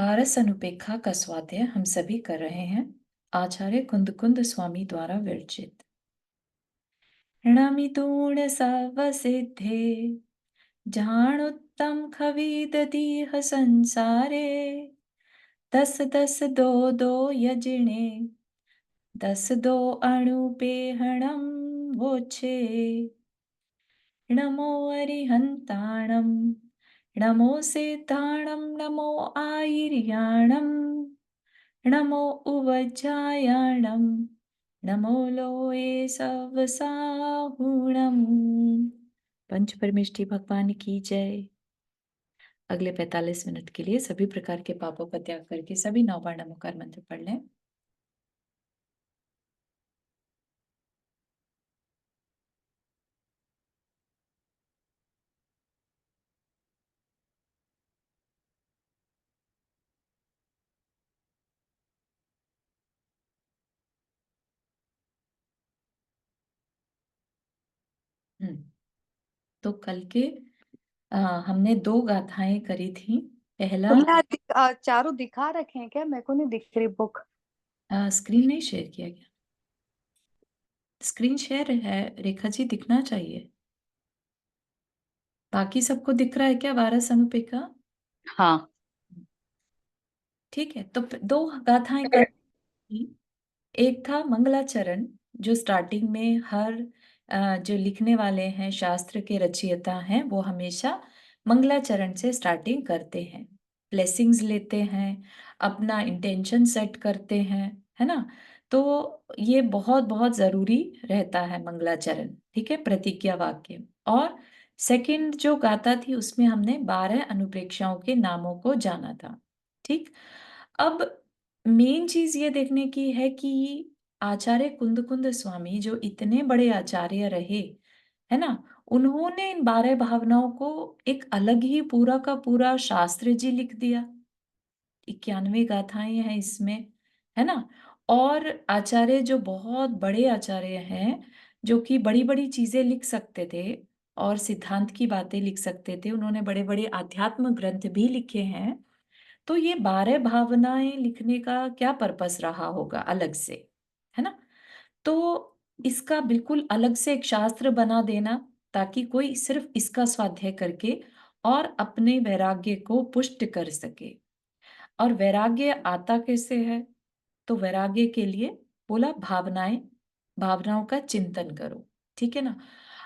पारस अनुपेक्षा का स्वाध्याय हम सभी कर रहे हैं। आचार्य कुंद स्वामी द्वारा विरचित। णमितूण सवसिद्धे जाणुत्तम खवीददीह संसारे। दस दस दो दो यजिणे दस दो अणुपेहणम वोचे। नमो अरिहंताणम नमो सेताणम नमो आयर्याणम नमो उवज्जायाणम नमो लोये सवसाहुणम। पंच परमेष्ठी भगवान की जय। अगले 45 मिनट के लिए सभी प्रकार के पापों का त्याग करके सभी 9 बार नमोकार मंत्र पढ़ लें। तो कल के हमने 2 गाथाएं करी थी। पहला तुमने आज चारों दिखा रखे हैं क्या? मेरे को नहीं दिख रही बुक। स्क्रीन नहीं शेयर किया गया। स्क्रीन शेयर है रेखा जी, दिखना चाहिए। बाकी सबको दिख रहा है क्या वारस अनुपे का? हाँ। ठीक है, तो 2 गाथाएं कर थी। एक था मंगलाचरण, जो स्टार्टिंग में हर जो लिखने वाले हैं, शास्त्र के रचयिता हैं, वो हमेशा मंगलाचरण से स्टार्टिंग करते हैं, ब्लेसिंग्स लेते हैं, अपना इंटेंशन सेट करते हैं, है ना। तो ये बहुत बहुत जरूरी रहता है मंगलाचरण, ठीक है, प्रतिज्ञा वाक्य। और सेकंड जो गाथा थी उसमें हमने 12 अनुप्रेक्षाओं के नामों को जाना था। ठीक, अब मेन चीज ये देखने की है कि आचार्य कुंद स्वामी जो इतने बड़े आचार्य रहे, है ना, उन्होंने इन 12 भावनाओं को एक अलग ही पूरा का पूरा शास्त्र जी लिख दिया। 91 गाथाएं हैं इसमें, है ना। और आचार्य जो बहुत बड़े आचार्य हैं, जो कि बड़ी बड़ी चीजें लिख सकते थे और सिद्धांत की बातें लिख सकते थे, उन्होंने बड़े बड़े आध्यात्म ग्रंथ भी लिखे हैं। तो ये 12 भावनाएं लिखने का क्या पर्पस रहा होगा अलग से, है ना। तो इसका बिल्कुल अलग से एक शास्त्र बना देना, ताकि कोई सिर्फ इसका स्वाध्याय करके और अपने वैराग्य को पुष्ट कर सके। और वैराग्य आता कैसे है? तो वैराग्य के लिए बोला भावनाएं, भावनाओं का चिंतन करो, ठीक है ना।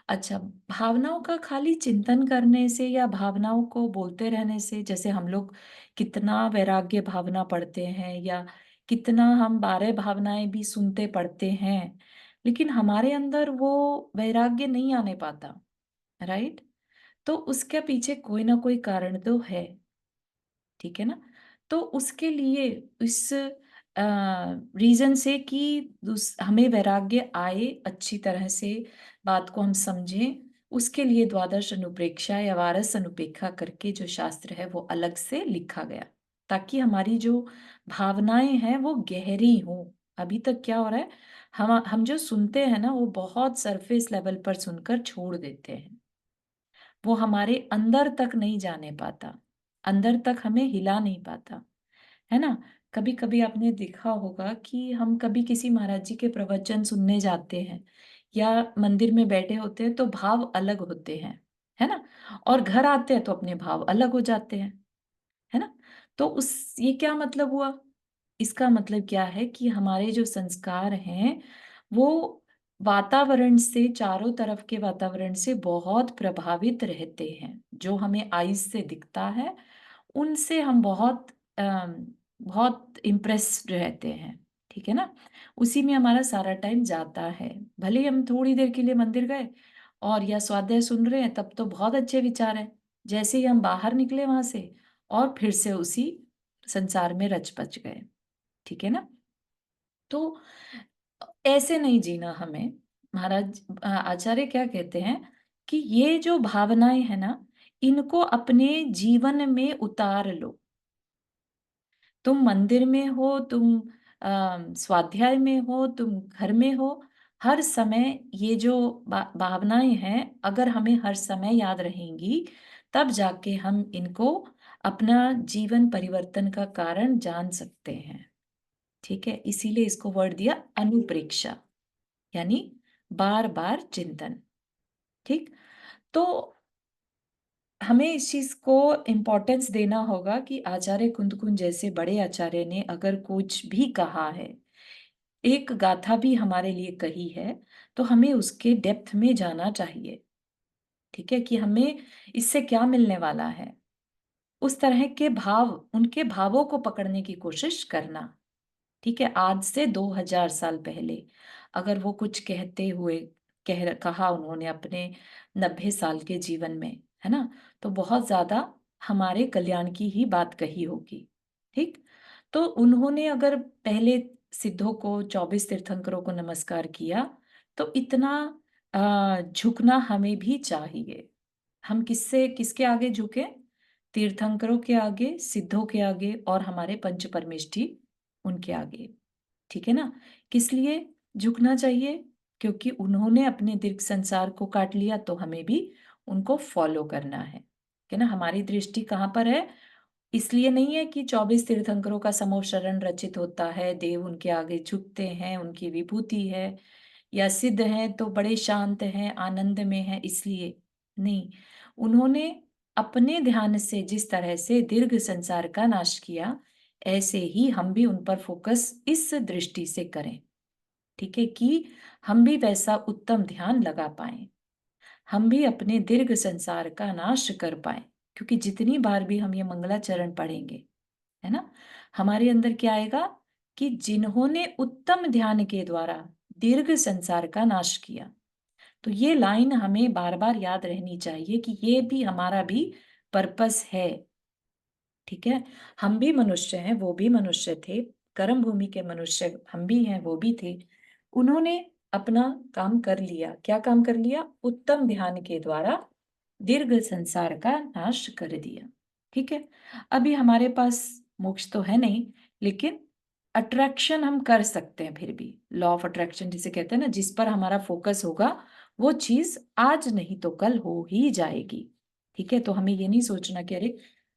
अच्छा, भावनाओं का खाली चिंतन करने से या भावनाओं को बोलते रहने से, जैसे हम लोग कितना वैराग्य भावना पढ़ते हैं या कितना हम 12 भावनाएं भी सुनते पढ़ते हैं, लेकिन हमारे अंदर वो वैराग्य नहीं आने पाता, राइट। तो उसके पीछे कोई ना कोई कारण तो है, ठीक है ना। तो उसके लिए इस रीजन से कि हमें वैराग्य आए, अच्छी तरह से बात को हम समझें, उसके लिए द्वादश अनुप्रेक्षा या वारस अनुपेक्षा करके जो शास्त्र है वो अलग से लिखा गया, ताकि हमारी जो भावनाएं हैं वो गहरी हों। अभी तक क्या हो रहा है, हम जो सुनते हैं ना, वो बहुत सरफेस लेवल पर सुनकर छोड़ देते हैं, वो हमारे अंदर तक नहीं जाने पाता, अंदर तक हमें हिला नहीं पाता, है ना। कभी कभी आपने देखा होगा कि हम कभी किसी महाराज जी के प्रवचन सुनने जाते हैं या मंदिर में बैठे होते हैं तो भाव अलग होते हैं, है ना। और घर आते हैं तो अपने भाव अलग हो जाते हैं, है ना। तो उस ये क्या मतलब हुआ? इसका मतलब क्या है कि हमारे जो संस्कार हैं वो वातावरण से, चारों तरफ के वातावरण से बहुत प्रभावित रहते हैं। जो हमें आईज से दिखता है उनसे हम बहुत इम्प्रेस्ड रहते हैं, ठीक है ना। उसी में हमारा सारा टाइम जाता है। भले ही हम थोड़ी देर के लिए मंदिर गए और या स्वाध्याय सुन रहे हैं, तब तो बहुत अच्छे विचार हैं, जैसे ही हम बाहर निकले वहां से और फिर से उसी संसार में रच पच गए, ठीक है ना। तो ऐसे नहीं जीना हमें। महाराज आचार्य क्या कहते हैं कि ये जो भावनाएं है ना, इनको अपने जीवन में उतार लो। तुम मंदिर में हो, तुम स्वाध्याय में हो, तुम घर में हो, हर समय ये जो भावनाएं हैं, अगर हमें हर समय याद रहेंगी, तब जाके हम इनको अपना जीवन परिवर्तन का कारण जान सकते हैं। ठीक है, इसीलिए इसको वर्ड दिया अनुप्रेक्षा, यानी बार बार चिंतन। ठीक, तो हमें इस चीज को इम्पोर्टेंस देना होगा कि आचार्य कुंदकुन जैसे बड़े आचार्य ने अगर कुछ भी कहा है, एक गाथा भी हमारे लिए कही है, तो हमें उसके डेप्थ में जाना चाहिए। ठीक है, कि हमें इससे क्या मिलने वाला है, उस तरह के भाव, उनके भावों को पकड़ने की कोशिश करना। ठीक है, आज से 2000 साल पहले अगर वो कुछ कहते हुए कहा उन्होंने अपने 90 साल के जीवन में, है ना, तो बहुत ज्यादा हमारे कल्याण की ही बात कही होगी। ठीक, तो उन्होंने अगर पहले सिद्धों को, 24 तीर्थंकरों को नमस्कार किया, तो इतना झुकना हमें भी चाहिए। हम किससे किसके आगे झुके? तीर्थंकरों के आगे, सिद्धों के आगे, और हमारे पंच परमेष्ठी उनके आगे। ठीक है ना, किस लिए झुकना चाहिए? क्योंकि उन्होंने अपने दीर्घ संसार को काट लिया, तो हमें भी उनको फॉलो करना है। ठीक है ना, हमारी दृष्टि कहाँ पर है? इसलिए नहीं है कि 24 तीर्थंकरों का समूह शरण रचित होता है, देव उनके आगे झुकते हैं, उनकी विभूति है, या सिद्ध हैं तो बड़े शांत हैं, आनंद में हैं, इसलिए नहीं। उन्होंने अपने ध्यान से जिस तरह से दीर्घ संसार का नाश किया, ऐसे ही हम भी उन पर फोकस इस दृष्टि से करें। ठीक है, कि हम भी वैसा उत्तम ध्यान लगा पाए, हम भी अपने दीर्घ संसार का नाश कर पाए। क्योंकि जितनी बार भी हम ये मंगलाचरण पढ़ेंगे, है ना, हमारे अंदर क्या आएगा? कि जिन्होंने उत्तम ध्यान के द्वारा दीर्घ संसार का नाश किया, तो ये लाइन हमें बार बार याद रहनी चाहिए कि ये भी हमारा भी पर्पस है। ठीक है, हम भी मनुष्य हैं, वो भी मनुष्य थे, कर्म भूमि के मनुष्य हम भी हैं, वो भी थे। उन्होंने अपना काम कर लिया। क्या काम कर लिया? उत्तम ध्यान के द्वारा दीर्घ संसार का नाश कर दिया। ठीक है, अभी हमारे पास मोक्ष तो है नहीं, लेकिन अट्रैक्शन हम कर सकते हैं। फिर भी लॉ ऑफ अट्रैक्शन जिसे कहते हैं ना, जिस पर हमारा फोकस होगा, वो चीज आज नहीं तो कल हो ही जाएगी। ठीक है, तो हमें ये नहीं सोचना कि अरे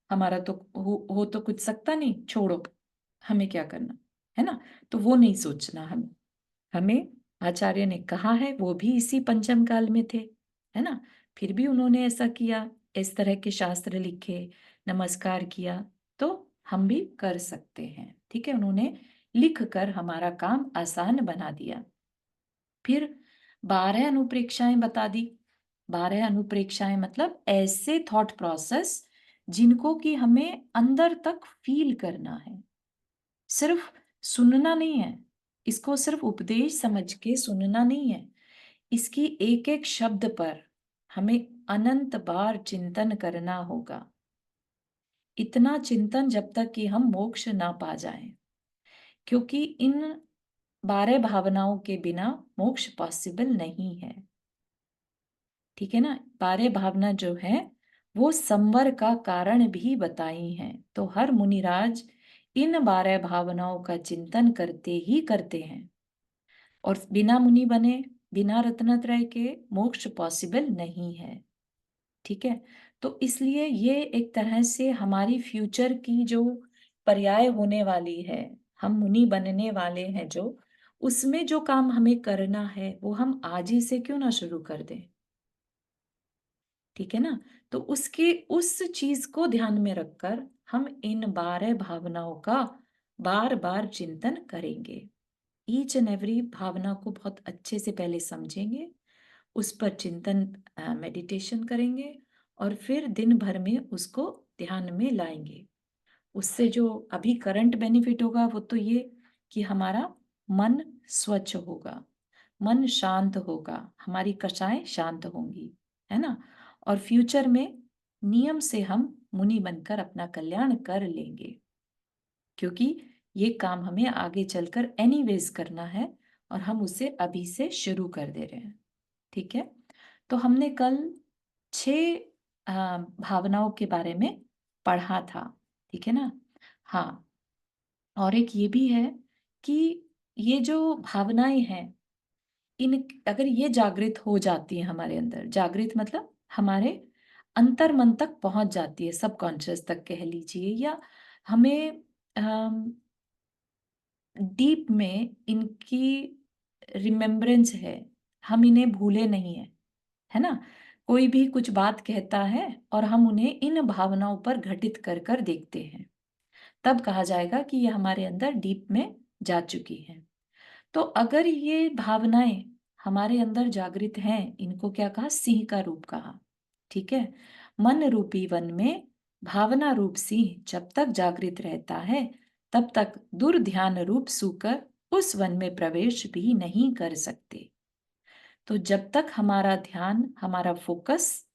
हमारा तो हो तो कुछ सकता नहीं, छोड़ो, हमें क्या करना, है ना। तो वो नहीं सोचना हमें। हमें आचार्य ने कहा है, वो भी इसी पंचम काल में थे, है ना, फिर भी उन्होंने ऐसा किया, इस तरह के शास्त्र लिखे, नमस्कार किया, तो हम भी कर सकते हैं। ठीक है, उन्होंने लिख कर हमारा काम आसान बना दिया। फिर 12 अनुप्रेक्षाएं बता दी। 12 अनुप्रेक्षाएं मतलब ऐसे थॉट प्रोसेस जिनको कि हमें अंदर तक फील करना है, सिर्फ सुनना नहीं है। इसको सिर्फ उपदेश समझ के सुनना नहीं है, इसकी एक एक शब्द पर हमें अनंत बार चिंतन करना होगा। इतना चिंतन जब तक कि हम मोक्ष ना पा जाएं, क्योंकि इन 12 भावनाओं के बिना मोक्ष पॉसिबल नहीं है। ठीक है ना, 12 भावना जो है वो संवर का कारण भी बताई हैं। तो हर मुनिराज इन 12 भावनाओं का चिंतन करते ही करते हैं, और बिना मुनि बने, बिना रत्नत्रय के मोक्ष पॉसिबल नहीं है। ठीक है, तो इसलिए ये एक तरह से हमारी फ्यूचर की जो पर्याय होने वाली है, हम मुनि बनने वाले हैं जो, उसमें जो काम हमें करना है वो हम आज ही से क्यों ना शुरू कर दें। ठीक है ना, तो उसके उस चीज को ध्यान में रखकर हम इन 12 भावनाओं का बार बार चिंतन करेंगे। ईच एंड एवरी भावना को बहुत अच्छे से पहले समझेंगे, उस पर चिंतन, मेडिटेशन करेंगे, और फिर दिन भर में उसको ध्यान में लाएंगे। उससे जो अभी करंट बेनिफिट होगा वो तो ये कि हमारा मन स्वच्छ होगा, मन शांत होगा, हमारी कषाएं शांत होंगी, है ना, और फ्यूचर में नियम से हम मुनि बनकर अपना कल्याण कर लेंगे। क्योंकि ये काम हमें आगे चलकर एनीवेज करना है, और हम उसे अभी से शुरू कर दे रहे हैं। ठीक है, तो हमने कल 6 भावनाओं के बारे में पढ़ा था। ठीक है ना, हाँ, और एक ये भी है कि ये जो भावनाएं हैं, इन अगर ये जागृत हो जाती है हमारे अंदर, जागृत मतलब हमारे अंतर्मन तक पहुंच जाती है, सबकॉन्शियस तक कह लीजिए, या हमें डीप में इनकी रिमेम्बरेंस है, हम इन्हें भूले नहीं है, है ना? कोई भी कुछ बात कहता है और हम उन्हें इन भावनाओं पर घटित कर कर देखते हैं, तब कहा जाएगा कि ये हमारे अंदर डीप में जा चुकी है। तो अगर ये भावनाएं हमारे अंदर जागृत हैं, इनको क्या कहा? सिंह का रूप कहा। ठीक है? मन रूपी वन में भावना रूप सिंह जब तक जागृत रहता है, तब तक दुर्ध्यान रूप सूकर उस वन में प्रवेश भी नहीं कर सकते। तो जब तक हमारा ध्यान, हमारा फोकस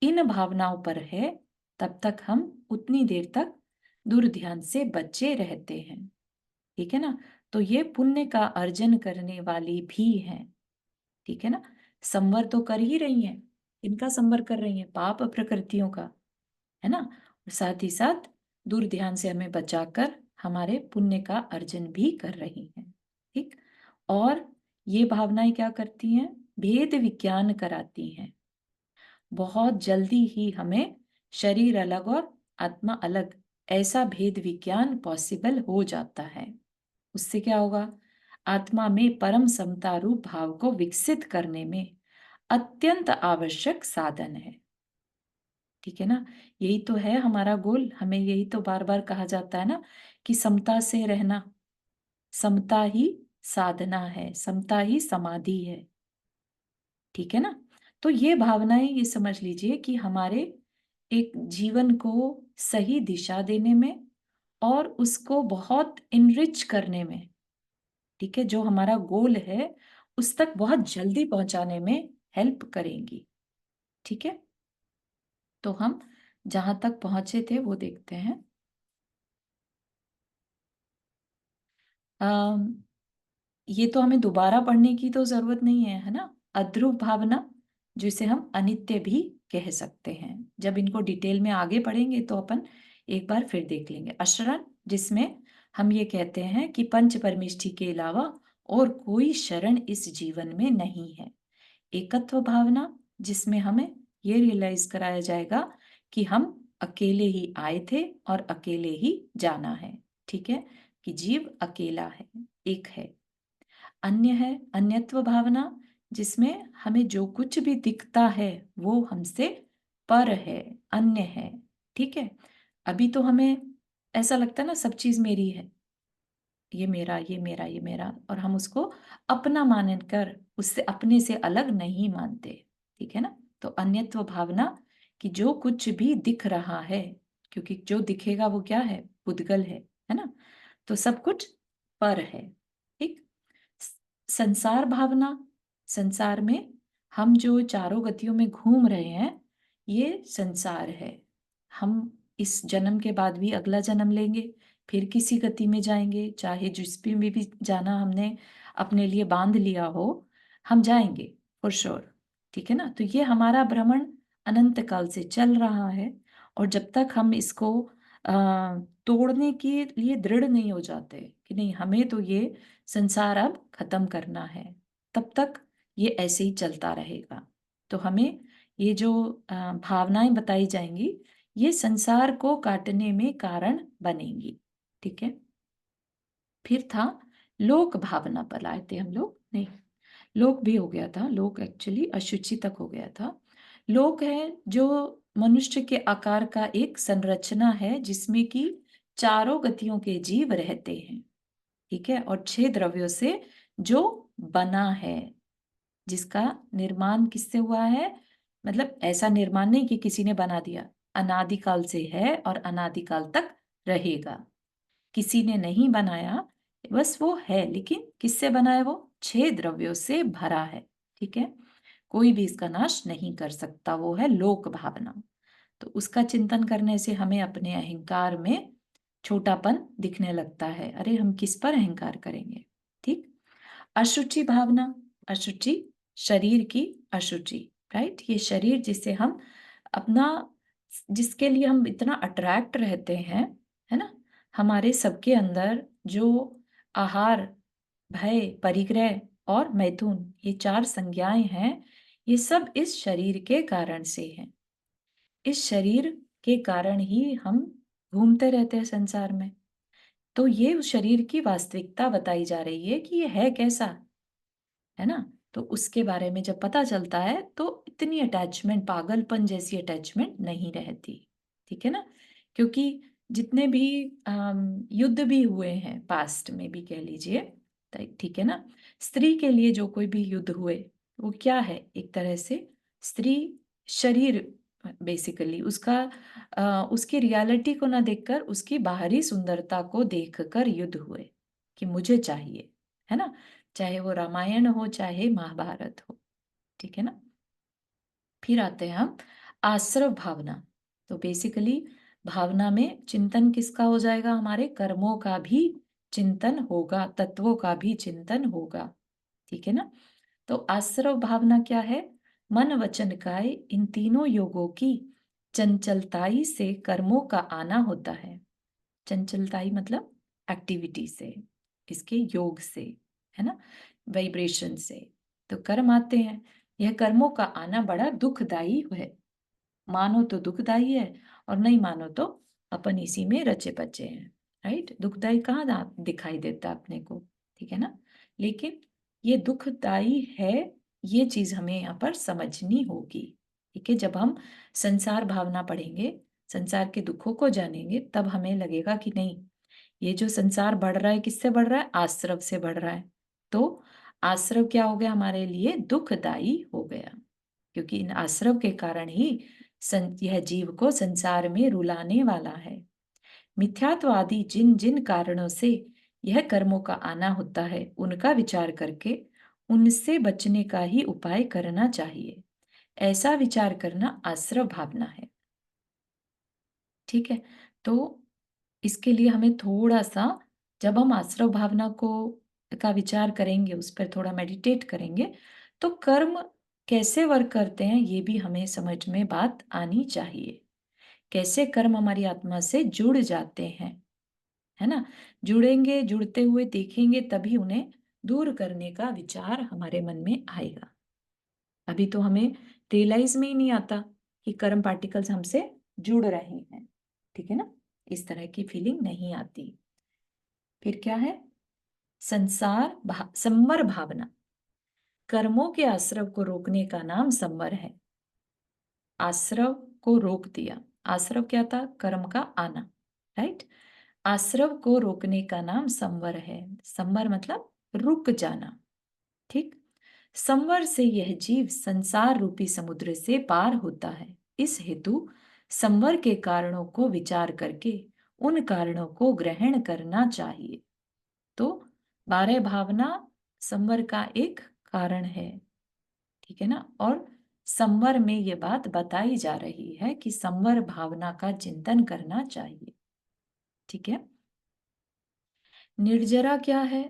इन भावनाओं पर है, तब तक हम उतनी देर तक दुर्ध्यान से बचे रहते हैं। ठीक है ना? तो ये पुण्य का अर्जन करने वाली भी हैं। ठीक है ना? संवर तो कर ही रही हैं। इनका संवर कर रही हैं? पाप प्रकृतियों का, है ना? और साथ ही साथ दुर्ध्यान से हमें बचाकर हमारे पुण्य का अर्जन भी कर रही हैं। ठीक? और ये भावनाएं क्या करती हैं? भेद विज्ञान कराती हैं। बहुत जल्दी ही हमें शरीर अलग और आत्मा अलग, ऐसा भेद विज्ञान पॉसिबल हो जाता है। उससे क्या होगा? आत्मा में परम समता रूप भाव को विकसित करने में अत्यंत आवश्यक साधन है। ठीक है ना? यही तो है हमारा गोल। हमें यही तो बार बार कहा जाता है ना कि समता से रहना, समता ही साधना है, समता ही समाधि है। ठीक है ना? तो ये भावनाएं, ये समझ लीजिए कि हमारे एक जीवन को सही दिशा देने में और उसको बहुत इनरिच करने में, ठीक है, जो हमारा गोल है उस तक बहुत जल्दी पहुंचाने में हेल्प करेंगी। ठीक है? तो हम जहां तक पहुंचे थे वो देखते हैं। अम, ये तो हमें दोबारा पढ़ने की तो जरूरत नहीं है ना? अध्रुव भावना, जिसे हम अनित्य भी कह सकते हैं। जब इनको डिटेल में आगे पढ़ेंगे तो अपन एक बार फिर देख लेंगे। अशरण, जिसमें हम ये कहते हैं कि पंच परमेष्ठि के अलावा और कोई शरण इस जीवन में नहीं है। एकत्व भावना, जिसमें हमें ये रियलाइज कराया जाएगा कि हम अकेले ही आए थे और अकेले ही जाना है। ठीक है? कि जीव अकेला है, एक है। अन्य है अन्यत्व भावना, जिसमें हमें जो कुछ भी दिखता है वो हमसे पर है, अन्य है। ठीक है? अभी तो हमें ऐसा लगता है ना, सब चीज मेरी है, ये मेरा, ये मेरा, ये मेरा, और हम उसको अपना मानकर उससे, अपने से अलग नहीं मानते। ठीक है ना? तो अन्यत्व भावना कि जो कुछ भी दिख रहा है, क्योंकि जो दिखेगा वो क्या है? पुद्गल है ना? तो सब कुछ पर है। ठीक? संसार भावना, संसार में हम जो चारों गतियों में घूम रहे हैं, ये संसार है। हम इस जन्म के बाद भी अगला जन्म लेंगे, फिर किसी गति में जाएंगे, चाहे जिस भी जाना हमने अपने लिए बांध लिया हो, हम जाएंगे फॉर श्योर। ठीक है ना? तो ये हमारा भ्रमण अनंत काल से चल रहा है, और जब तक हम इसको तोड़ने के लिए दृढ़ नहीं हो जाते कि नहीं, हमें तो ये संसार अब खत्म करना है, तब तक ये ऐसे ही चलता रहेगा। तो हमें ये जो भावनाएं बताई जाएंगी, ये संसार को काटने में कारण बनेंगी। ठीक है? फिर था लोक भावना पर आए थे हम लोग, नहीं, लोक भी हो गया था, लोक एक्चुअली अशुचि तक हो गया था। लोक है जो मनुष्य के आकार का एक संरचना है, जिसमें कि चारों गतियों के जीव रहते हैं। ठीक है? और 6 द्रव्यों से जो बना है, जिसका निर्माण किससे हुआ है? मतलब ऐसा निर्माण नहीं कि किसी ने बना दिया, अनादिकाल से है और अनादिकाल तक रहेगा। किसी ने नहीं बनाया, बस वो है, लेकिन किससे बना है? वो 6 द्रव्यों से भरा है। ठीक है? कोई भी इसका नाश नहीं कर सकता। वो है लोक भावना। तो उसका चिंतन करने से हमें अपने अहंकार में छोटापन दिखने लगता है। अरे, हम किस पर अहंकार करेंगे? ठीक? अशुचि भावना, अशुचि शरीर की अशुचि, राइट? ये शरीर जिसे हम अपना, जिसके लिए हम इतना अट्रैक्ट रहते हैं, है ना? हमारे सबके अंदर जो आहार, भय, परिग्रह और मैथुन, ये 4 संज्ञाएं हैं, ये सब इस शरीर के कारण से हैं। इस शरीर के कारण ही हम घूमते रहते हैं संसार में। तो ये उस शरीर की वास्तविकता बताई जा रही है कि ये है कैसा, है ना? तो उसके बारे में जब पता चलता है तो इतनी अटैचमेंट, पागलपन जैसी अटैचमेंट नहीं रहती, ठीक है ना? क्योंकि जितने भी युद्ध भी हुए हैं पास्ट में भी कह लीजिए, ठीक है ना? स्त्री के लिए जो कोई भी युद्ध हुए, वो क्या है? एक तरह से स्त्री शरीर, बेसिकली उसकी रियलिटी को ना देखकर उसकी बाहरी सुंदरता को देखकर युद्ध हुए कि मुझे चाहिए, है ना? चाहे वो रामायण हो चाहे महाभारत हो, ठीक है ना? फिर आते हैं हम आश्रव भावना। तो बेसिकली भावना में चिंतन किसका हो जाएगा? हमारे कर्मों का भी चिंतन होगा, तत्वों का भी चिंतन होगा, ठीक है ना? तो आश्रव भावना क्या है? मन वचन काय इन तीनों योगों की चंचलताई से कर्मों का आना होता है। चंचलताई मतलब एक्टिविटी से, इसके योग से, है ना? वाइब्रेशन से। तो कर्म आते हैं। यह कर्मों का आना बड़ा दुखदाई है। मानो तो दुखदाई है और नहीं मानो तो अपन इसी में रचे पचे हैं, राइट? दुखदाई कहाँ दिखाई देता अपने को, ठीक है ना? लेकिन ये दुखदाई है, ये चीज हमें यहाँ पर समझनी होगी, ठीक है? जब हम संसार भावना पढ़ेंगे, संसार के दुखों को जानेंगे, तब हमें लगेगा कि नहीं, ये जो संसार बढ़ रहा है किससे बढ़ रहा है? आश्रव से बढ़ रहा है। तो आश्रव क्या हो गया हमारे लिए? दुखदाई हो गया, क्योंकि इन आश्रव के कारण ही यह जीव को संसार में रुलाने वाला है। मिथ्यात्व आदि जिन जिन कारणों से यह कर्मों का आना होता है, उनका विचार करके उनसे बचने का ही उपाय करना चाहिए। ऐसा विचार करना आश्रव भावना है, ठीक है? तो इसके लिए हमें थोड़ा सा, जब हम आश्रव भावना को का विचार करेंगे, उस पर थोड़ा मेडिटेट करेंगे, तो कर्म कैसे वर्क करते हैं ये भी हमें समझ में बात आनी चाहिए। कैसे कर्म हमारी आत्मा से जुड़ जाते हैं, है ना? जुड़ेंगे, जुड़ते हुए देखेंगे तभी उन्हें दूर करने का विचार हमारे मन में आएगा। अभी तो हमें रियलाइज में ही नहीं आता कि कर्म पार्टिकल्स हमसे जुड़ रहे हैं, ठीक है ना? इस तरह की फीलिंग नहीं आती। फिर क्या है? संवर भावना। कर्मों के आश्रव को रोकने का नाम संवर है। आश्रव को रोक दिया। आश्रव क्या था? कर्म का आना, राइट? आश्रव को रोकने का नाम संवर है। संवर मतलब रुक जाना, ठीक? संवर से यह जीव संसार रूपी समुद्र से पार होता है। इस हेतु संवर के कारणों को विचार करके उन कारणों को ग्रहण करना चाहिए। तो 12 भावना संवर का एक कारण है, ठीक है ना? और संवर में ये बात बताई जा रही है कि संवर भावना का चिंतन करना चाहिए, ठीक है? निर्जरा क्या है?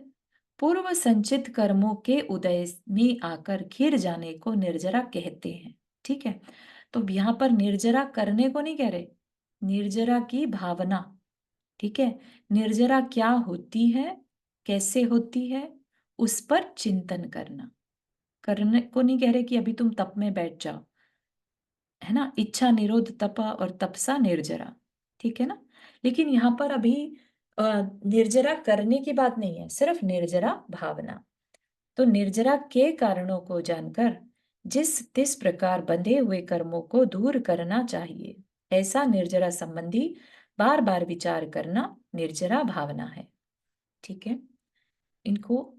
पूर्व संचित कर्मों के उदय में आकर घिर जाने को निर्जरा कहते हैं, ठीक है? तो यहाँ पर निर्जरा करने को नहीं कह रहे, निर्जरा की भावना, ठीक है? निर्जरा क्या होती है, कैसे होती है, उस पर चिंतन करना। करने को नहीं कह रहे कि अभी तुम तप में बैठ जाओ, है ना? इच्छा निरोध तप और तपसा निर्जरा, ठीक है ना? लेकिन यहाँ पर अभी निर्जरा करने की बात नहीं है, सिर्फ निर्जरा भावना। तो निर्जरा के कारणों को जानकर जिस तिस प्रकार बंधे हुए कर्मों को दूर करना चाहिए, ऐसा निर्जरा संबंधी बार बार विचार करना निर्जरा भावना है, ठीक है? इनको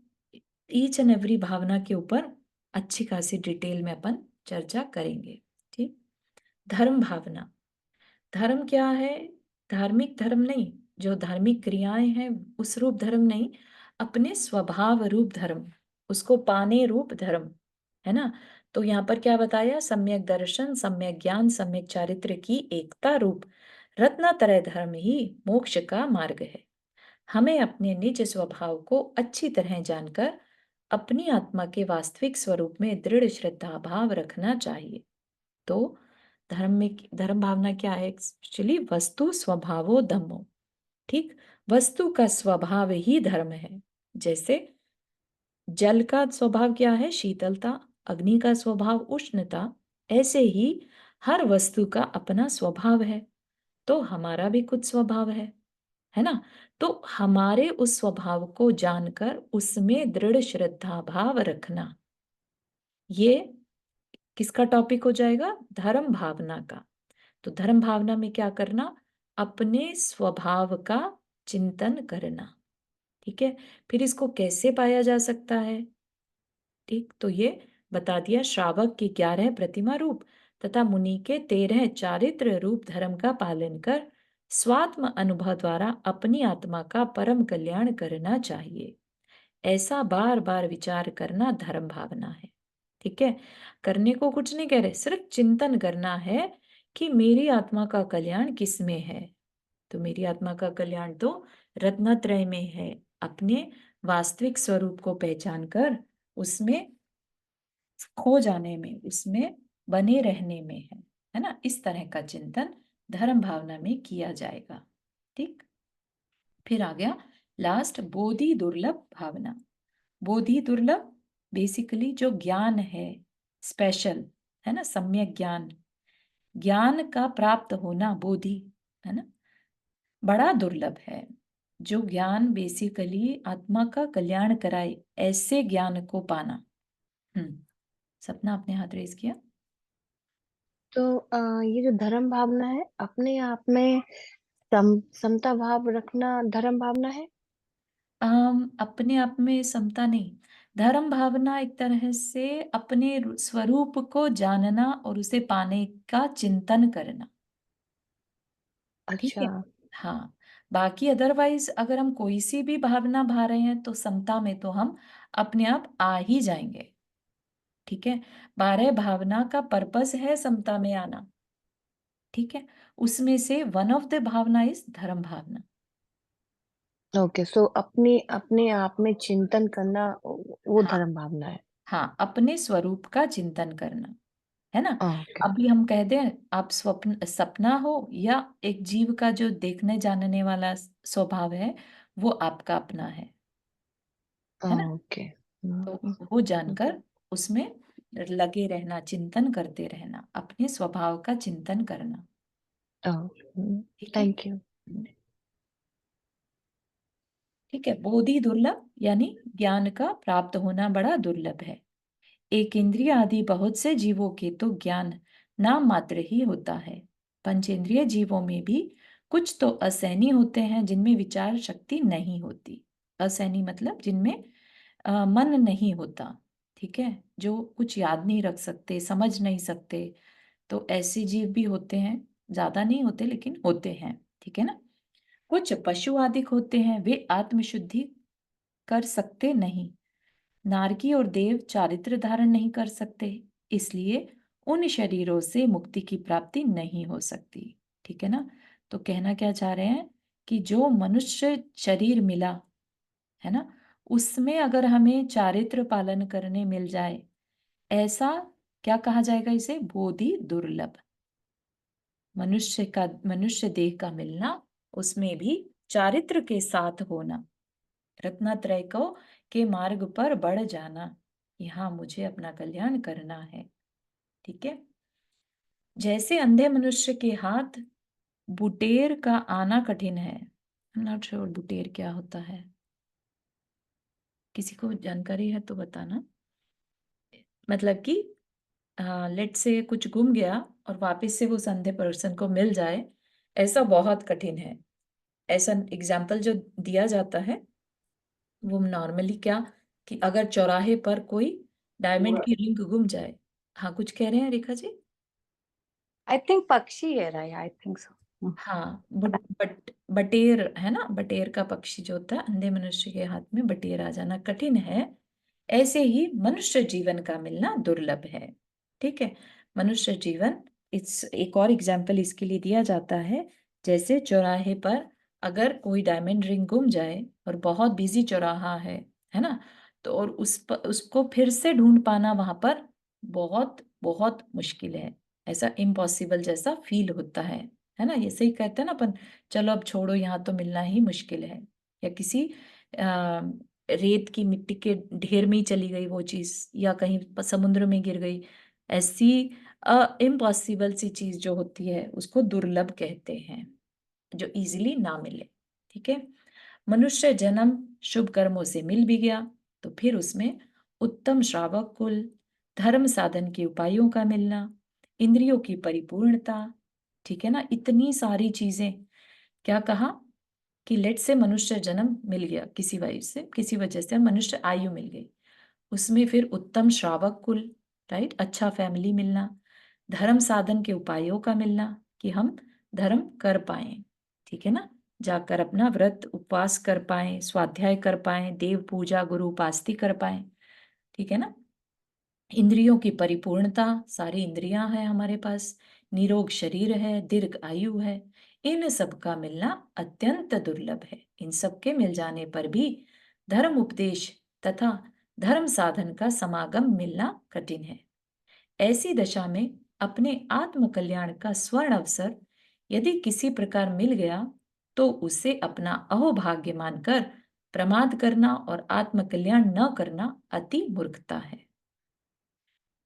ईच एंड एवरी भावना के ऊपर अच्छी खासी डिटेल में अपन चर्चा करेंगे, ठीक? धर्म भावना। धर्म क्या है? धार्मिक धर्म नहीं, जो धार्मिक क्रियाएं हैं उस रूप धर्म नहीं, अपने स्वभाव रूप धर्म, उसको पाने रूप धर्म, है ना? तो यहाँ पर क्या बताया? सम्यक दर्शन, सम्यक ज्ञान, सम्यक चारित्र की एकता रूप रत्नात्रय धर्म ही मोक्ष का मार्ग है। हमें अपने निज स्वभाव को अच्छी तरह जानकर अपनी आत्मा के वास्तविक स्वरूप में दृढ़ श्रद्धा भाव रखना चाहिए। तो धर्म में, धर्म भावना क्या है? एक्चुअली वस्तु स्वभावो धम्मो, ठीक? वस्तु का स्वभाव ही धर्म है। जैसे जल का स्वभाव क्या है? शीतलता। अग्नि का स्वभाव उष्णता। ऐसे ही हर वस्तु का अपना स्वभाव है, तो हमारा भी कुछ स्वभाव है ना? तो हमारे उस स्वभाव को जानकर उसमें दृढ़ श्रद्धा भाव रखना, ये किसका टॉपिक हो जाएगा? धर्म भावना का। तो धर्म भावना में क्या करना? अपने स्वभाव का चिंतन करना। ठीक है, फिर इसको कैसे पाया जा सकता है? ठीक, तो ये बता दिया, श्रावक के 11 प्रतिमा रूप तथा मुनि के 13 चारित्र रूप धर्म का पालन कर स्वात्म अनुभव द्वारा अपनी आत्मा का परम कल्याण करना चाहिए। ऐसा बार बार विचार करना धर्म भावना है। ठीक है, करने को कुछ नहीं कह रहे, सिर्फ चिंतन करना है कि मेरी आत्मा का कल्याण किस में है। तो मेरी आत्मा का कल्याण तो रत्नत्रय में है, अपने वास्तविक स्वरूप को पहचान कर उसमें खो जाने में, उसमें बने रहने में है ना? इस तरह का चिंतन धर्म भावना में किया जाएगा। ठीक, फिर आ गया लास्ट, बोधि दुर्लभ भावना। बोधि दुर्लभ बेसिकली जो ज्ञान है, स्पेशल, है ना, सम्यक ज्ञान, ज्ञान का प्राप्त होना, बोधि, है ना, बड़ा दुर्लभ है। जो ज्ञान बेसिकली आत्मा का कल्याण कराए, ऐसे ज्ञान को पाना। सपना आपने हाथ रेज किया। तो ये जो धर्म भावना है, अपने आप में समता भाव रखना धर्म भावना है। अपने आप में समता नहीं, धर्म भावना एक तरह से अपने स्वरूप को जानना और उसे पाने का चिंतन करना। ठीक अच्छा। है, हाँ, बाकी अदरवाइज अगर हम कोई सी भी भावना भा रहे हैं तो समता में तो हम अपने आप आ ही जाएंगे। ठीक है, 12 भावना का पर्पस है समता में आना। ठीक है, उसमें से वन ऑफ द भावना इज धर्म भावना। ओके, सो अपने अपने आप में चिंतन करना वो हाँ, धर्म भावना है। हाँ, अपने स्वरूप का चिंतन करना, है ना? ओके। अभी हम कह दें, आप स्वप्न सपना हो या एक जीव का जो देखने जानने वाला स्वभाव है, वो आपका अपना है ना? ओके। तो वो जानकर उसमें लगे रहना, चिंतन करते रहना, अपने स्वभाव का चिंतन करना। ठीक है, थैंक यू। ठीक है, बोधि दुर्लभ यानी ज्ञान का प्राप्त होना बड़ा दुर्लभ है। एक इंद्रिय आदि बहुत से जीवों के तो ज्ञान नाम मात्र ही होता है। पंचेंद्रिय जीवों में भी कुछ तो असहनी होते हैं जिनमें विचार शक्ति नहीं होती। असहनी मतलब जिनमें मन नहीं होता। ठीक है, जो कुछ याद नहीं रख सकते, समझ नहीं सकते, तो ऐसे जीव भी होते हैं। ज्यादा नहीं होते लेकिन होते हैं। ठीक है ना? कुछ पशु आदि होते हैं, वे आत्मशुद्धि कर सकते नहीं। नारकी और देव चारित्र धारण नहीं कर सकते, इसलिए उन शरीरों से मुक्ति की प्राप्ति नहीं हो सकती। ठीक है ना? तो कहना क्या चाह रहे हैं कि जो मनुष्य शरीर मिला है ना, उसमें अगर हमें चारित्र पालन करने मिल जाए, ऐसा क्या कहा जाएगा? इसे बोधि दुर्लभ। मनुष्य देह का मिलना, उसमें भी चारित्र के साथ होना, रत्नत्रय को के मार्ग पर बढ़ जाना, यहाँ मुझे अपना कल्याण करना है। ठीक है, जैसे अंधे मनुष्य के हाथ बुटेर का आना कठिन है। नॉट श्योर बुटेर क्या होता है, किसी को जानकारी है तो बताना। मतलब कि लेट से कुछ गुम गया और वापस से वो उस अंधे पर्सन को मिल जाए, ऐसा बहुत कठिन है। ऐसा एग्जाम्पल जो दिया जाता है वो नॉर्मली क्या, कि अगर चौराहे पर कोई डायमंड की रिंग गुम जाए। हाँ, कुछ कह रहे हैं रेखा जी? आई थिंक पक्षी है राय, आई थिंक सो। हाँ, बटेर है ना, बटेर का पक्षी जो होता है, अंधे मनुष्य के हाथ में बटेर आ जाना कठिन है, ऐसे ही मनुष्य जीवन का मिलना दुर्लभ है। ठीक है, मनुष्य जीवन, इस एक और एग्जाम्पल इसके लिए दिया जाता है, जैसे चौराहे पर अगर कोई डायमंड रिंग गुम जाए और बहुत बिजी चौराहा है ना, तो और उसको फिर से ढूंढ पाना वहां पर बहुत बहुत मुश्किल है। ऐसा इम्पॉसिबल जैसा फील होता है ना? ऐसे ही कहते हैं ना अपन, चलो अब छोड़ो, यहाँ तो मिलना ही मुश्किल है। या किसी रेत की मिट्टी के ढेर में ही चली गई वो चीज, या कहीं समुद्र में गिर गई, ऐसी इम्पॉसिबल सी चीज जो होती है उसको दुर्लभ कहते हैं, जो इजीली ना मिले। ठीक है। मनुष्य जन्म शुभ कर्मों से मिल भी गया तो फिर उसमें उत्तम श्रावक कुल, धर्म साधन के उपायों का मिलना, इंद्रियों की परिपूर्णता, ठीक है ना, इतनी सारी चीजें। क्या कहा कि लेट से मनुष्य जन्म मिल गया, किसी वजह से मनुष्य आयु मिल गई, उसमें फिर उत्तम श्रावक कुल, राइट, अच्छा फैमिली मिलना, धर्म साधन के उपायों का मिलना कि हम धर्म कर पाए, ठीक है ना, जाकर अपना व्रत उपवास कर पाए, स्वाध्याय कर पाए, देव पूजा गुरु उपासती कर पाए, ठीक है ना। इंद्रियों की परिपूर्णता, सारी इंद्रियां हैं हमारे पास, निरोग शरीर है, दीर्घ आयु है, इन सब का मिलना अत्यंत दुर्लभ है। इन सब के मिल जाने पर भी धर्म उपदेश तथा धर्म साधन का समागम मिलना कठिन है। ऐसी दशा में अपने आत्म कल्याण का स्वर्ण अवसर यदि किसी प्रकार मिल गया तो उसे अपना अहोभाग्य मानकर प्रमाद करना और आत्म कल्याण न करना अति मूर्खता है।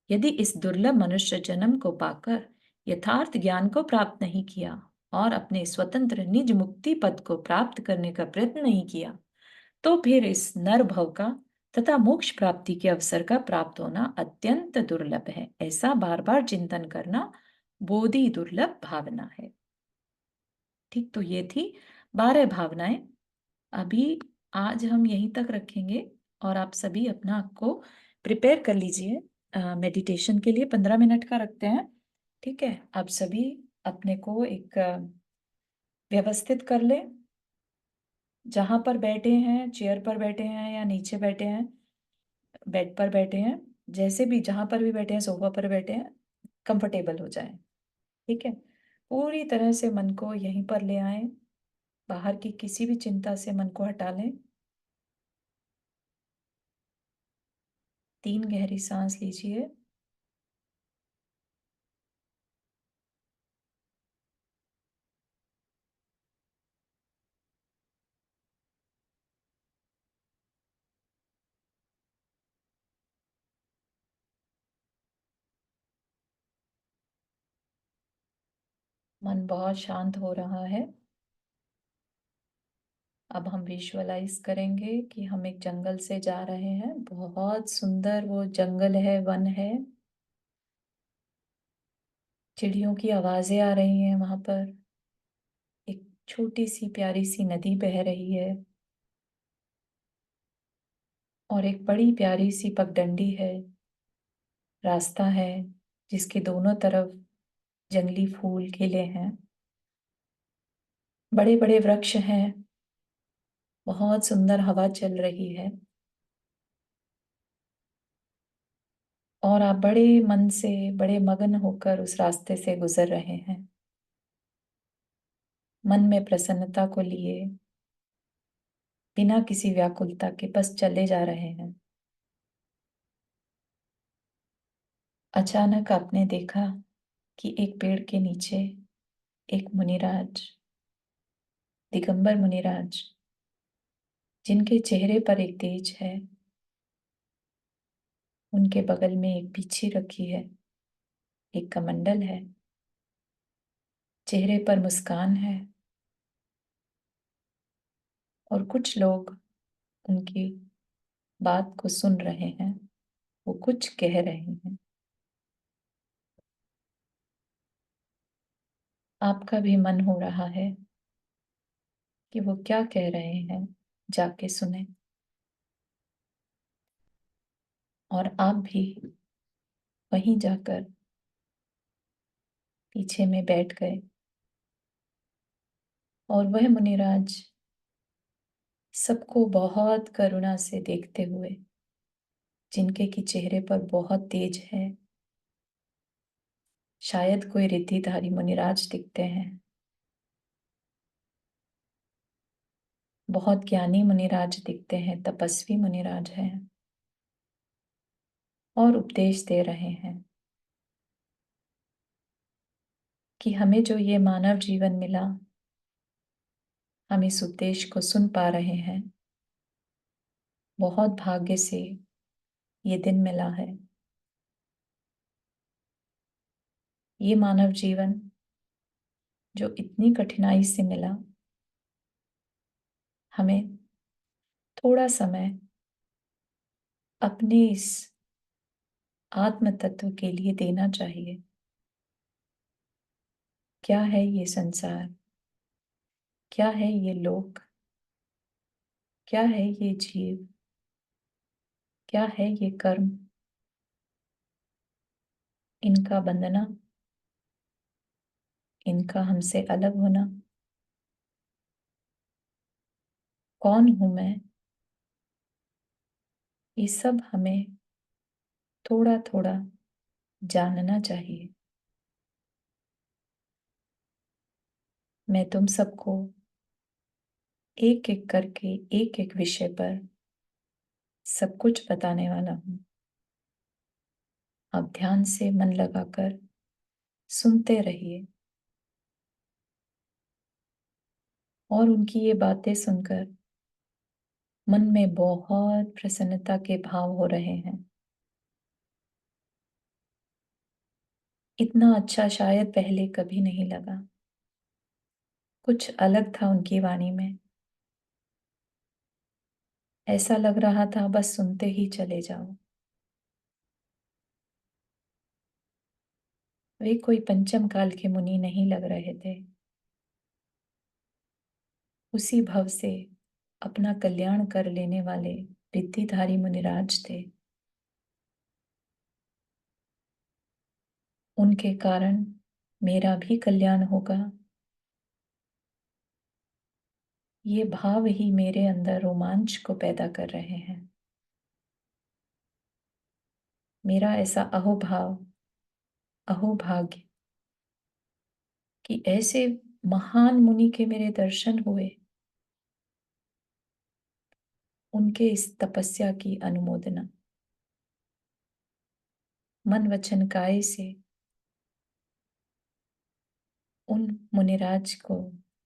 यदि इस दुर्लभ मनुष्य जन्म को पाकर यथार्थ ज्ञान को प्राप्त नहीं किया और अपने स्वतंत्र निज मुक्ति पद को प्राप्त करने का प्रयत्न नहीं किया तो फिर इस नर भव का तथा मोक्ष प्राप्ति के अवसर का प्राप्त होना अत्यंत दुर्लभ है। ऐसा बार बार चिंतन करना बोधि दुर्लभ भावना है। ठीक, तो ये थी 12 भावनाएं। अभी आज हम यहीं तक रखेंगे और आप सभी अपना आपको प्रिपेयर कर लीजिए मेडिटेशन के लिए। 15 मिनट का रखते हैं। ठीक है, आप सभी अपने को एक व्यवस्थित कर ले, जहां पर बैठे हैं, चेयर पर बैठे हैं या नीचे बैठे हैं, बेड पर बैठे हैं, जैसे भी जहां पर भी बैठे हैं, सोफा पर बैठे हैं, कंफर्टेबल हो जाए। ठीक है, पूरी तरह से मन को यहीं पर ले आए, बाहर की किसी भी चिंता से मन को हटा लें। 3 गहरी सांस लीजिए। मन बहुत शांत हो रहा है। अब हम विजुअलाइज करेंगे कि हम एक जंगल से जा रहे हैं। बहुत सुंदर वो जंगल है, वन है। चिड़ियों की आवाजें आ रही हैं वहां पर। एक छोटी सी प्यारी सी नदी बह रही है और एक बड़ी प्यारी सी पगडंडी है, रास्ता है जिसके दोनों तरफ जंगली फूल खिले हैं, बड़े बड़े वृक्ष हैं, बहुत सुंदर हवा चल रही है और आप बड़े मन से, बड़े मगन होकर उस रास्ते से गुजर रहे हैं, मन में प्रसन्नता को लिए, बिना किसी व्याकुलता के बस चले जा रहे हैं। अचानक आपने देखा कि एक पेड़ के नीचे एक मुनिराज, दिगंबर मुनिराज, जिनके चेहरे पर एक तेज है, उनके बगल में एक बिच्छी रखी है, एक कमंडल है, चेहरे पर मुस्कान है और कुछ लोग उनकी बात को सुन रहे हैं, वो कुछ कह रहे हैं। आपका भी मन हो रहा है कि वो क्या कह रहे हैं, जाके सुने। और आप भी वहीं जाकर पीछे में बैठ गए और वह मुनिराज सबको बहुत करुणा से देखते हुए, जिनके की चेहरे पर बहुत तेज है, शायद कोई रिद्धिधारी मुनिराज दिखते हैं, बहुत ज्ञानी मुनिराज दिखते हैं, तपस्वी मुनिराज हैं और उपदेश दे रहे हैं कि हमें जो ये मानव जीवन मिला, हम इस उपदेश को सुन पा रहे हैं। बहुत भाग्य से ये दिन मिला है। ये मानव जीवन जो इतनी कठिनाई से मिला, हमें थोड़ा समय अपने इस आत्म तत्व के लिए देना चाहिए। क्या है ये संसार? क्या है ये लोक? क्या है ये जीव? क्या है ये कर्म? इनका बंधना, इनका हमसे अलग होना, कौन हूं मैं, ये सब हमें थोड़ा थोड़ा जानना चाहिए। मैं तुम सबको एक एक करके एक एक विषय पर सब कुछ बताने वाला हूं। आप ध्यान से मन लगाकर सुनते रहिए और उनकी ये बातें सुनकर मन में बहुत प्रसन्नता के भाव हो रहे हैं। इतना अच्छा शायद पहले कभी नहीं लगा। कुछ अलग था उनकी वाणी में। ऐसा लग रहा था बस सुनते ही चले जाओ। वे कोई पंचम काल के मुनि नहीं लग रहे थे। उसी भव से अपना कल्याण कर लेने वाले रिद्धिधारी मुनिराज थे। उनके कारण मेरा भी कल्याण होगा, ये भाव ही मेरे अंदर रोमांच को पैदा कर रहे हैं। मेरा ऐसा अहोभाव, अहोभाग्य कि ऐसे महान मुनि के मेरे दर्शन हुए, उनके इस तपस्या की अनुमोदना मन वचन काय से उन मुनिराज को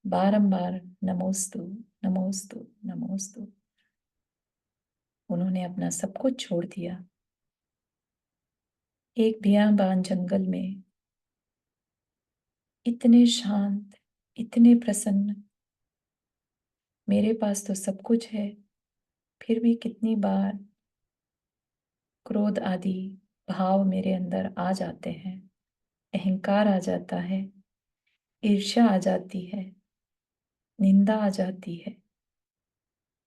बारंबार नमोस्तु, नमोस्तु, नमोस्तु। उन्होंने अपना सब कुछ छोड़ दिया। एक बियाबान जंगल में इतने शांत, इतने प्रसन्न, मेरे पास तो सब कुछ है, फिर भी कितनी बार क्रोध आदि भाव मेरे अंदर आ जाते हैं। अहंकार आ जाता है, ईर्ष्या आ जाती है, निंदा आ जाती है,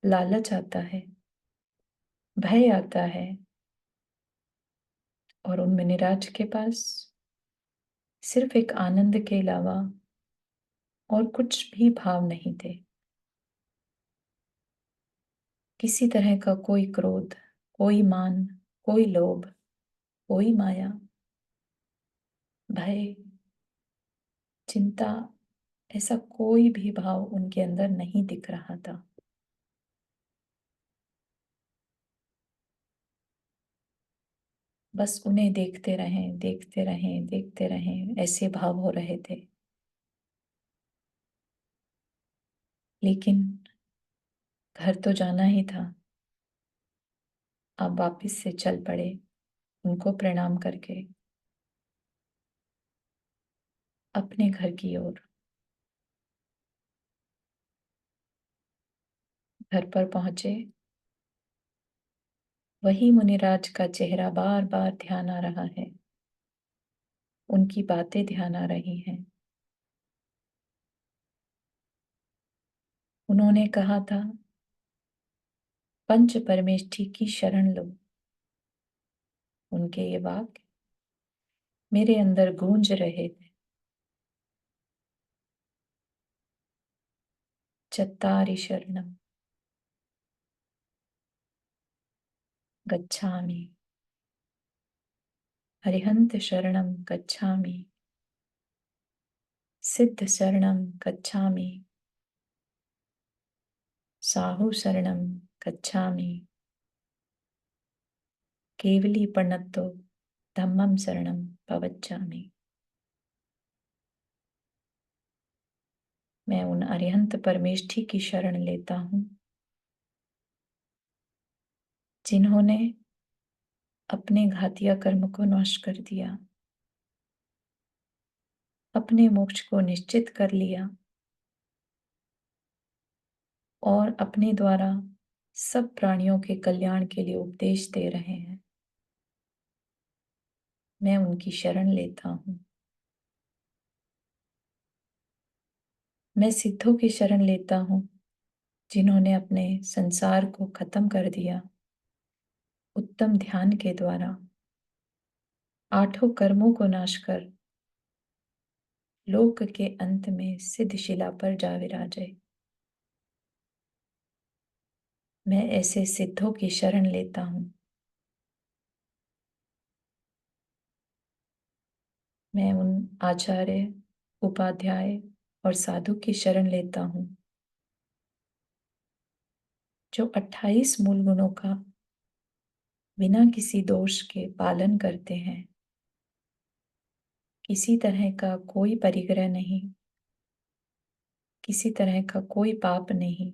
लालच आता है, भय आता है। और उन मुनिराज के पास सिर्फ एक आनंद के अलावा और कुछ भी भाव नहीं थे। किसी तरह का कोई क्रोध, कोई मान, कोई लोभ, कोई माया, भय, चिंता, ऐसा कोई भी भाव उनके अंदर नहीं दिख रहा था। बस उन्हें देखते रहें, देखते रहें, देखते रहें, ऐसे भाव हो रहे थे। लेकिन घर तो जाना ही था। अब वापस से चल पड़े उनको प्रणाम करके अपने घर की ओर। घर पर पहुंचे, वही मुनिराज का चेहरा बार बार ध्यान आ रहा है, उनकी बातें ध्यान आ रही हैं। उन्होंने कहा था, पंच परमेष्ठी की शरण लो। उनके ये वाक्य मेरे अंदर गूंज रहे थे। चत्तारि शरणम गच्छामि, अरिहंत शरणम गच्छामि, सिद्ध शरणम गच्छामि, साहु शरणम गच्छामि, केवली प्रणतो धम्मम शरणम पवच्छामि। मैं उन अरिहंत परमेष्ठी की शरण लेता हूँ जिन्होंने अपने घातिया कर्म को नाश कर दिया। अपने मोक्ष को निश्चित कर लिया और अपने द्वारा सब प्राणियों के कल्याण के लिए उपदेश दे रहे हैं। मैं उनकी शरण लेता हूँ। मैं सिद्धों की शरण लेता हूँ, जिन्होंने अपने संसार को खत्म कर दिया उत्तम ध्यान के द्वारा, आठों कर्मों को नाश कर लोक के अंत में सिद्ध शिला पर जा विराजे। मैं ऐसे सिद्धों की शरण लेता हूँ। मैं उन आचार्य, उपाध्याय और साधु की शरण लेता हूँ, जो 28 मूल गुणों का बिना किसी दोष के पालन करते हैं। किसी तरह का कोई परिग्रह नहीं, किसी तरह का कोई पाप नहीं,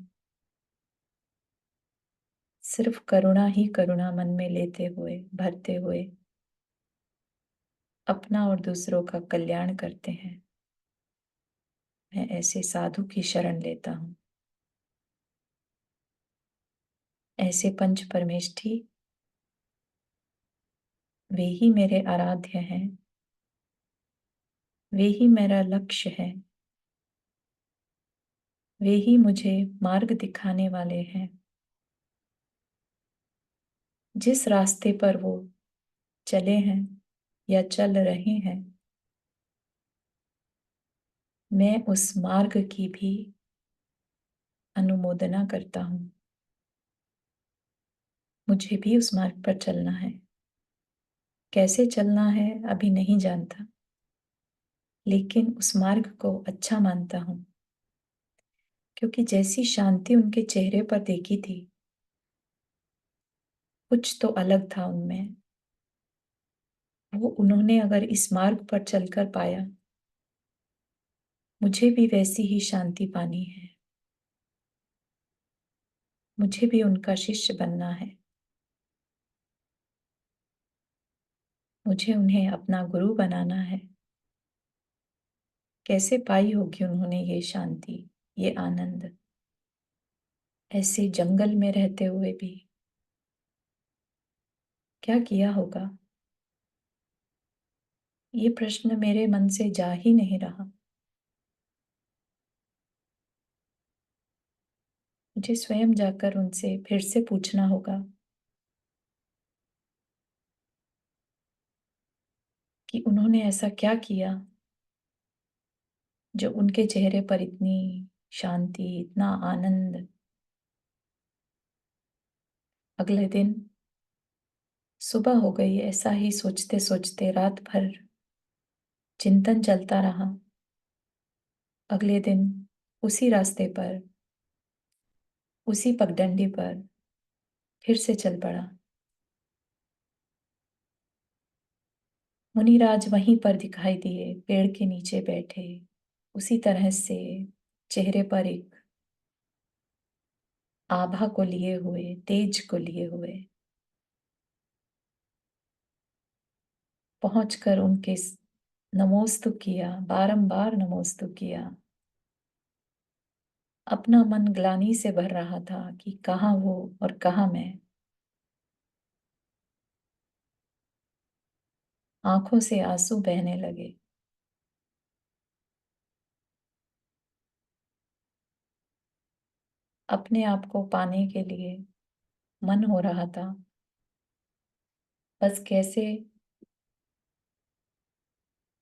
सिर्फ करुणा ही करुणा मन में लेते हुए, भरते हुए अपना और दूसरों का कल्याण करते हैं। मैं ऐसे साधु की शरण लेता हूँ। ऐसे पंच परमेष्ठी, वे ही मेरे आराध्य हैं, वे ही मेरा लक्ष्य है, वे ही मुझे मार्ग दिखाने वाले हैं। जिस रास्ते पर वो चले हैं या चल रहे हैं, मैं उस मार्ग की भी अनुमोदना करता हूँ। मुझे भी उस मार्ग पर चलना है। कैसे चलना है अभी नहीं जानता, लेकिन उस मार्ग को अच्छा मानता हूँ, क्योंकि जैसी शांति उनके चेहरे पर देखी थी, कुछ तो अलग था उनमें। वो उन्होंने अगर इस मार्ग पर चलकर पाया, मुझे भी वैसी ही शांति पानी है। मुझे भी उनका शिष्य बनना है। मुझे उन्हें अपना गुरु बनाना है। कैसे पाई होगी उन्होंने ये शांति, ये आनंद, ऐसे जंगल में रहते हुए भी? क्या किया होगा? ये प्रश्न मेरे मन से जा ही नहीं रहा। मुझे स्वयं जाकर उनसे फिर से पूछना होगा कि उन्होंने ऐसा क्या किया जो उनके चेहरे पर इतनी शांति, इतना आनंद। अगले दिन सुबह हो गई। ऐसा ही सोचते सोचते रात भर चिंतन चलता रहा। अगले दिन उसी रास्ते पर, उसी पगडंडी पर फिर से चल पड़ा। मुनिराज वहीं पर दिखाई दिए, पेड़ के नीचे बैठे, उसी तरह से चेहरे पर एक आभा को लिए हुए, तेज को लिए हुए। पहुंचकर उनके नमोस्तु किया, बारंबार नमोस्तु किया। अपना मन ग्लानि से भर रहा था कि कहाँ वो और कहाँ मैं। आंखों से आंसू बहने लगे। अपने आप को पाने के लिए मन हो रहा था, बस कैसे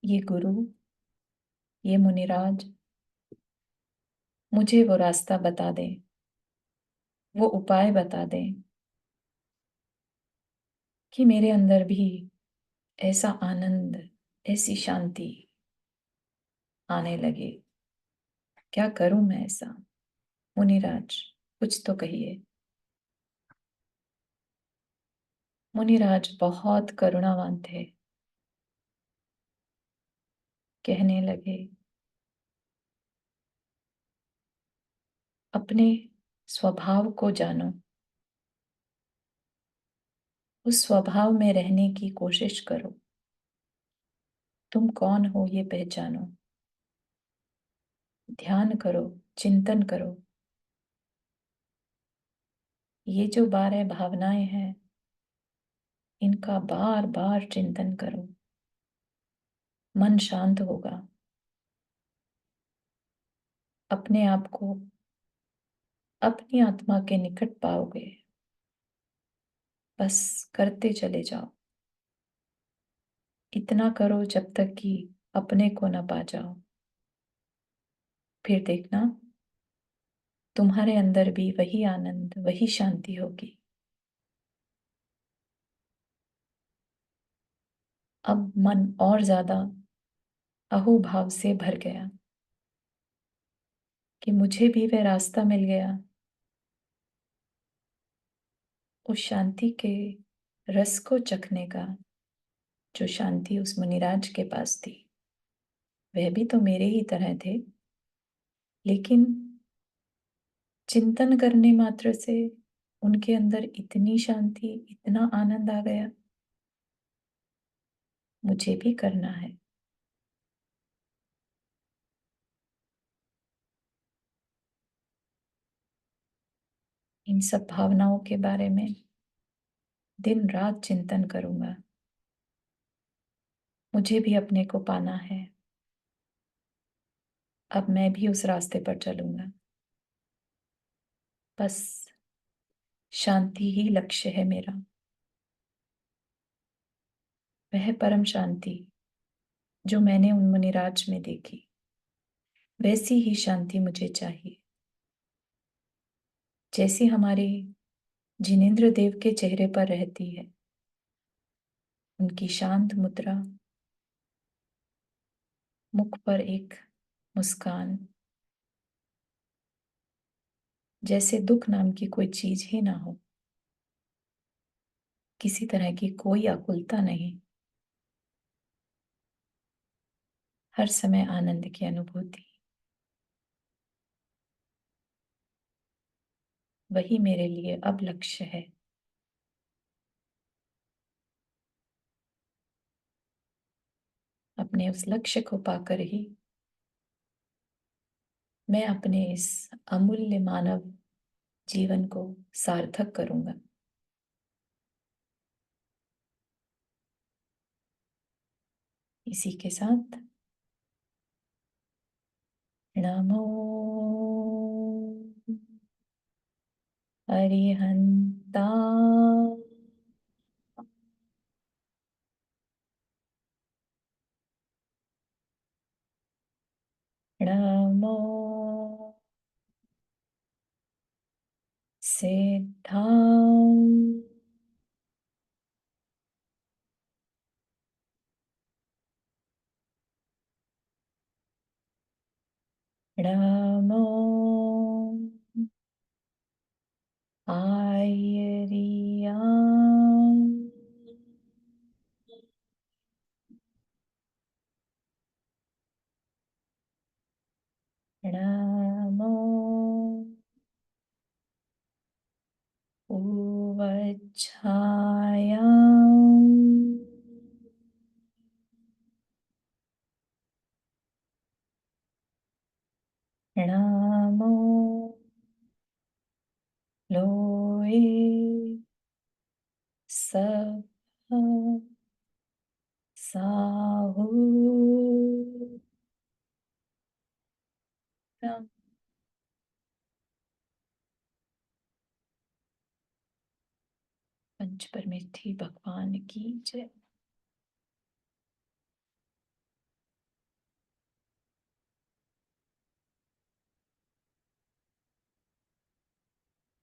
ये गुरु, ये मुनिराज मुझे वो रास्ता बता दें, वो उपाय बता दें कि मेरे अंदर भी ऐसा आनंद, ऐसी शांति आने लगे। क्या करूं मैं ऐसा? मुनिराज, कुछ तो कहिए। मुनिराज बहुत करुणावान थे। कहने लगे, अपने स्वभाव को जानो, उस स्वभाव में रहने की कोशिश करो। तुम कौन हो ये पहचानो। ध्यान करो, चिंतन करो। ये जो 12 भावनाएं हैं, इनका बार बार चिंतन करो। मन शांत होगा। अपने आप को अपनी आत्मा के निकट पाओगे। बस करते चले जाओ। इतना करो जब तक कि अपने को न पा जाओ। फिर देखना, तुम्हारे अंदर भी वही आनंद, वही शांति होगी। अब मन और ज्यादा अहोभाव से भर गया कि मुझे भी वह रास्ता मिल गया, उस शांति के रस को चखने का, जो शांति उस मुनिराज के पास थी। वह भी तो मेरे ही तरह थे, लेकिन चिंतन करने मात्र से उनके अंदर इतनी शांति, इतना आनंद आ गया। मुझे भी करना है। इन सब भावनाओं के बारे में दिन रात चिंतन करूंगा। मुझे भी अपने को पाना है। अब मैं भी उस रास्ते पर चलूंगा। बस शांति ही लक्ष्य है मेरा। वह परम शांति जो मैंने उन मुनिराज में देखी, वैसी ही शांति मुझे चाहिए, जैसी हमारे जिनेंद्र देव के चेहरे पर रहती है। उनकी शांत मुद्रा, मुख पर एक मुस्कान, जैसे दुख नाम की कोई चीज ही ना हो। किसी तरह की कोई आकुलता नहीं। हर समय आनंद की अनुभूति। वही मेरे लिए अब लक्ष्य है। अपने उस लक्ष्य को पाकर ही मैं अपने इस अमूल्य मानव जीवन को सार्थक करूंगा। इसी के साथ नमो अरिहंता। नमो सिद्धां। नमो आयर्यां। नमो उवच्छायां। नमो लोए सभा साहू। पंच परमेष्ठी भगवान की जय।